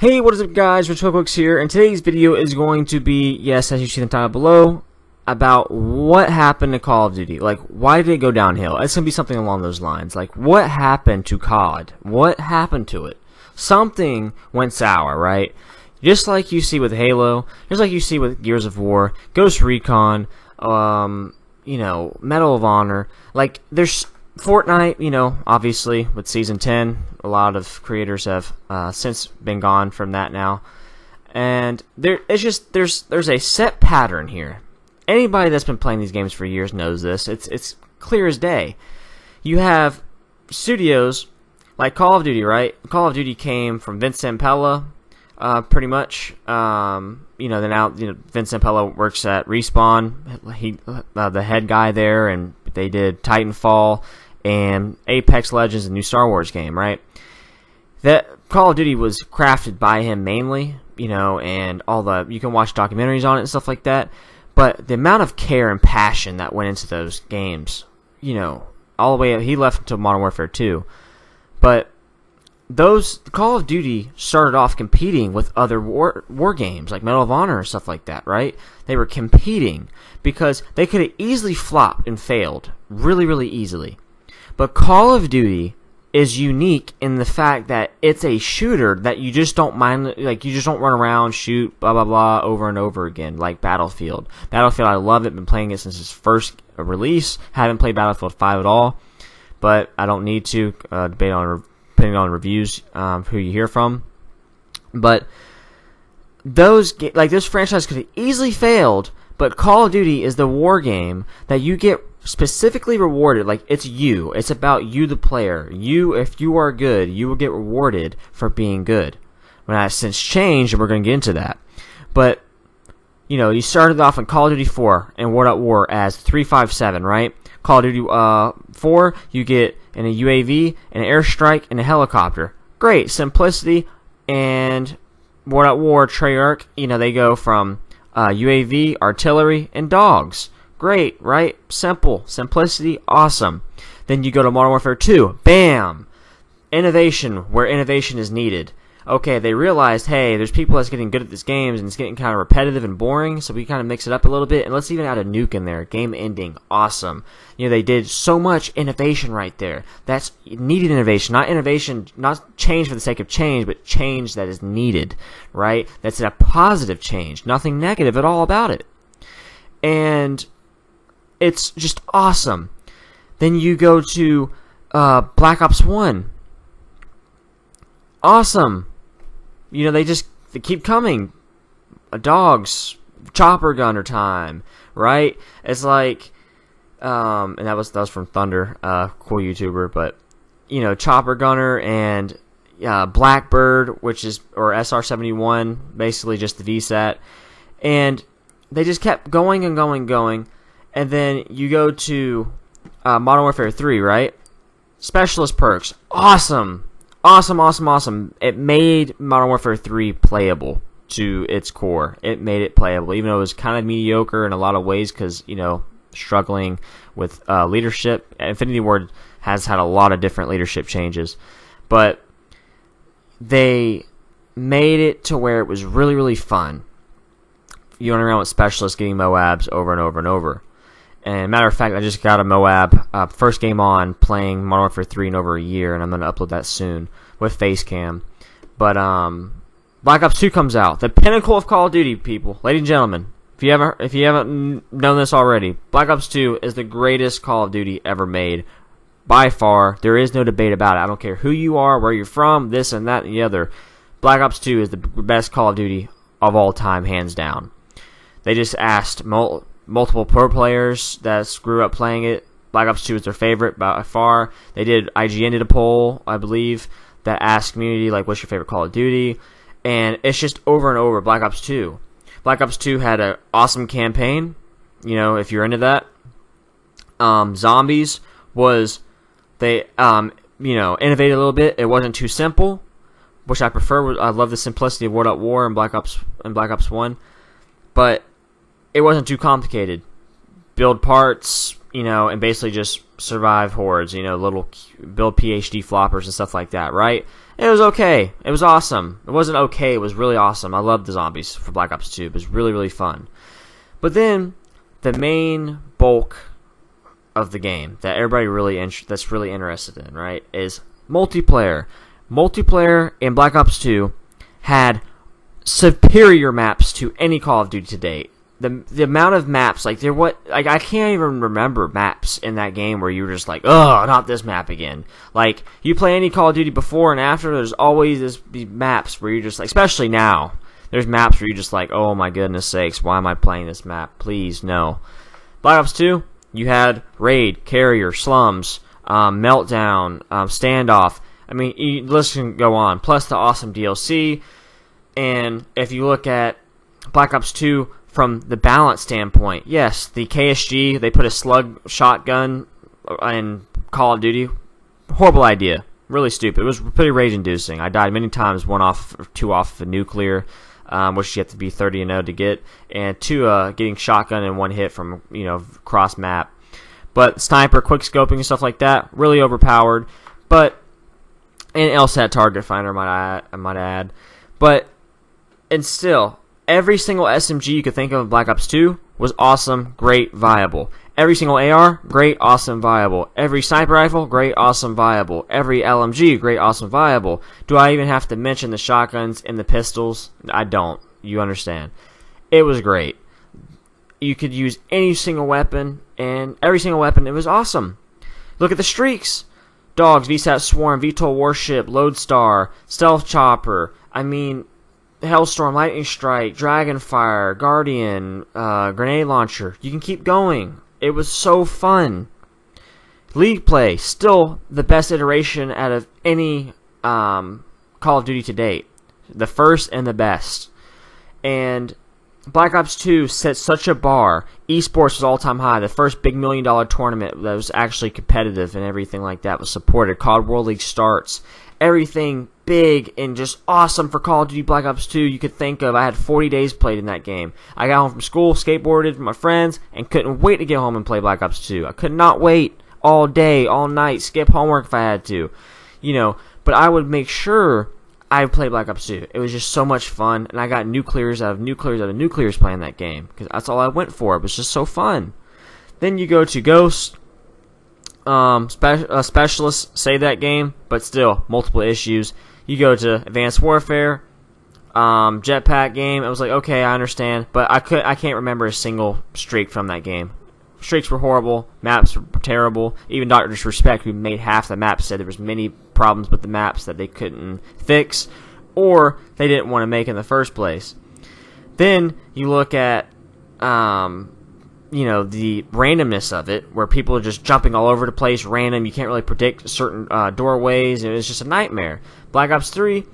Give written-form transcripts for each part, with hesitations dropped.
Hey, what is up guys, RichHookWorks here, and today's video is going to be, yes, as you see in the title below, about what happened to Call of Duty. Like, why did it go downhill? It's going to be something along those lines. Like, what happened to COD? What happened to it? Something went sour, right? Just like you see with Halo, just like you see with Gears of War, Ghost Recon, you know, Medal of Honor. Like, there's Fortnite, you know, obviously with Season 10, a lot of creators have since been gone from that now, and there's a set pattern here. Anybody that's been playing these games for years knows this. It's clear as day. You have studios like Call of Duty, right? Call of Duty came from Vince Zampella, pretty much. You know, Vince Zampella works at Respawn. He the head guy there, and they did Titanfall and Apex Legends, a new Star Wars game, right? That Call of Duty was crafted by him mainly, you know, and you can watch documentaries on it and stuff like that. But the amount of care and passion that went into those games, you know, all the way up, he left until Modern Warfare 2. But those Call of Duty started off competing with other war games like Medal of Honor and stuff like that, right? They were competing because they could have easily flopped and failed really, really easily. But Call of Duty is unique in the fact that it's a shooter that you just don't mind, like, you just don't run around, shoot, blah, blah, blah, over and over again, like Battlefield. Battlefield, I love it, been playing it since its first release. Haven't played Battlefield 5 at all, but I don't need to, depending on reviews, who you hear from. But those franchises could have easily failed, but Call of Duty is the war game that you get specifically rewarded. Like, it's you. It's about you, the player. You, if you are good, you will get rewarded for being good. Well, that's since changed, and we're going to get into that. But, you know, you started off in Call of Duty 4 and World at War as 357, right? Call of Duty 4, you get in a UAV, an airstrike, and a helicopter. Great. Simplicity. And World at War, Treyarch, you know, they go from UAV, artillery, and dogs. Great, right? Simple. Simplicity, awesome. Then you go to Modern Warfare 2. Bam! Innovation, where innovation is needed. Okay, they realized, hey, there's people that's getting good at this game, and it's getting kind of repetitive and boring, so we kind of mix it up a little bit, and let's even add a nuke in there. Game ending, awesome. You know, they did so much innovation right there. That's needed innovation, not change for the sake of change, but change that is needed, right? That's a positive change, nothing negative at all about it. And it's just awesome. Then you go to Black Ops 1. Awesome. You know, they keep coming. Dogs, chopper gunner time, right? It's like, and that was from Thunder, cool YouTuber, but you know, chopper gunner and Blackbird, which is, or SR-71, basically just the VSAT, and they just kept going and going and going. And then you go to Modern Warfare 3, right? Specialist perks. Awesome. Awesome, awesome, awesome. It made Modern Warfare 3 playable to its core. It made it playable, even though it was kind of mediocre in a lot of ways because, you know, struggling with leadership. Infinity Ward has had a lot of different leadership changes. But they made it to where it was really, really fun. You run around with specialists getting Moabs over and over and over. And matter of fact, I just got a Moab, first game on, playing Modern Warfare 3 in over a year, and I'm going to upload that soon with Facecam. But Black Ops 2 comes out, the pinnacle of Call of Duty, people, ladies and gentlemen. If you haven't known this already, Black Ops 2 is the greatest Call of Duty ever made, by far. There is no debate about it. I don't care who you are, where you're from, this and that and the other. Black Ops 2 is the best Call of Duty of all time, hands down. They just asked multiple pro players that grew up playing it. Black Ops 2 is their favorite by far. IGN did a poll, I believe, that asked community, like, what's your favorite Call of Duty? And it's just over and over Black Ops 2. Black Ops 2 had an awesome campaign, you know, if you're into that. Zombies was, they, you know, innovated a little bit. It wasn't too simple, which I prefer. I love the simplicity of World at War and Black Ops 1. But it wasn't too complicated. Build parts, you know, and basically just survive hordes, you know, build PhD floppers and stuff like that, right? It was okay. It was awesome. It wasn't okay. It was really awesome. I loved the zombies for Black Ops 2. It was really, really fun. But then the main bulk of the game that everybody that's really interested in, right, is multiplayer. Multiplayer in Black Ops 2 had superior maps to any Call of Duty to date. The amount of maps, like I can't even remember maps in that game where you were just like, oh, not this map again. Like, you play any Call of Duty before and after, there's always these maps where you're just like, especially now, there's maps where you're just like, oh my goodness sakes, why am I playing this map? Please, no. Black Ops 2, you had Raid, Carrier, Slums, Meltdown, Standoff. I mean, the list can go on. Plus the awesome DLC. And if you look at Black Ops 2 from the balance standpoint, yes, the KSG, they put a slug shotgun in Call of Duty. Horrible idea. Really stupid. It was pretty rage-inducing. I died many times, two off of a nuclear, which you have to be 30-0 to get, and two getting shotgun in one hit from, cross map. But sniper, quick scoping and stuff like that, really overpowered. And LSAT target finder, I might add. And still, every single SMG you could think of in Black Ops 2 was awesome, great, viable. Every single AR, great, awesome, viable. Every sniper rifle, great, awesome, viable. Every LMG, great, awesome, viable. Do I even have to mention the shotguns and the pistols? I don't. You understand. It was great. You could use any single weapon, and every single weapon, it was awesome. Look at the streaks. Dogs, VSAT Swarm, VTOL Warship, Lodestar, Stealth Chopper. I mean, Hellstorm, Lightning Strike, Dragonfire, Guardian, Grenade Launcher. You can keep going. It was so fun. League play, still the best iteration out of any Call of Duty to date. The first and the best. And Black Ops 2 set such a bar. Esports was all-time high. The first big $1 million tournament that was actually competitive and everything like that was supported. COD World League starts. Everything big and just awesome for Call of Duty Black Ops 2 you could think of. I had 40 days played in that game. I got home from school, skateboarded with my friends, and couldn't wait to get home and play Black Ops 2. I could not wait all day, all night, skip homework if I had to. But I would make sure I played Black Ops 2. It was just so much fun, and I got nuclears out of nuclears playing that game, because that's all I went for. It was just so fun. Then you go to Ghost. Specialists save that game, but still, multiple issues. You go to Advanced Warfare, Jetpack game. I was like, okay, I understand, but I can't remember a single streak from that game. Streaks were horrible, maps were terrible. Even Dr. Disrespect, who made half the map, said there was many problems with the maps that they couldn't fix, or they didn't want to make in the first place. Then you look at the randomness of it, where people are just jumping all over the place, random. You can't really predict certain doorways. It was just a nightmare. Black Ops 3,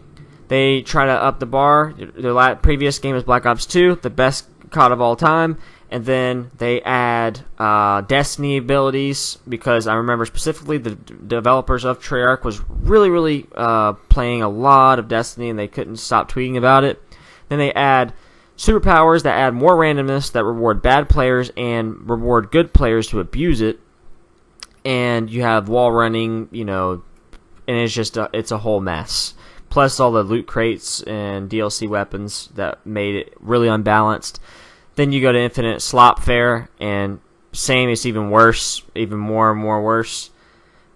they try to up the bar. Their previous game was Black Ops 2, the best COD of all time. And then they add Destiny abilities, because I remember specifically the developers of Treyarch was really, really playing a lot of Destiny, and they couldn't stop tweeting about it. Then they add superpowers that add more randomness, that reward bad players and reward good players to abuse it. And you have wall running, and it's just it's a whole mess. Plus all the loot crates and DLC weapons that made it really unbalanced. Then you go to Infinite Slop Fair, and same, it's even worse, even more and more worse.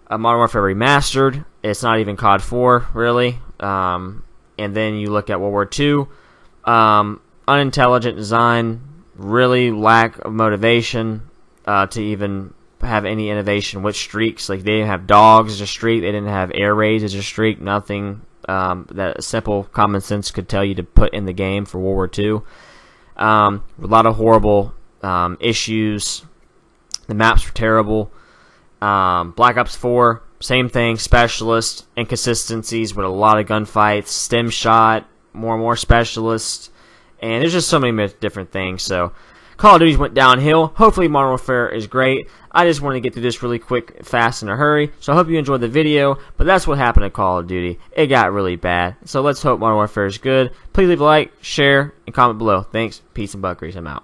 Modern Warfare Remastered, it's not even COD 4, really. And then you look at World War II, unintelligent design, really lack of motivation to even have any innovation with streaks. Like, they didn't have dogs as a streak, they didn't have air raids as a streak, nothing that simple common sense could tell you to put in the game for World War II. A lot of horrible issues. The maps were terrible. Black Ops 4, same thing. Specialist inconsistencies with a lot of gunfights. Stem shot, more and more specialists, and there's just so many different things. So Call of Duty went downhill. Hopefully Modern Warfare is great. I just wanted to get through this really quick, fast, in a hurry. So I hope you enjoyed the video. But that's what happened to Call of Duty. It got really bad. So let's hope Modern Warfare is good. Please leave a like, share, and comment below. Thanks. Peace and butt grease. I'm out.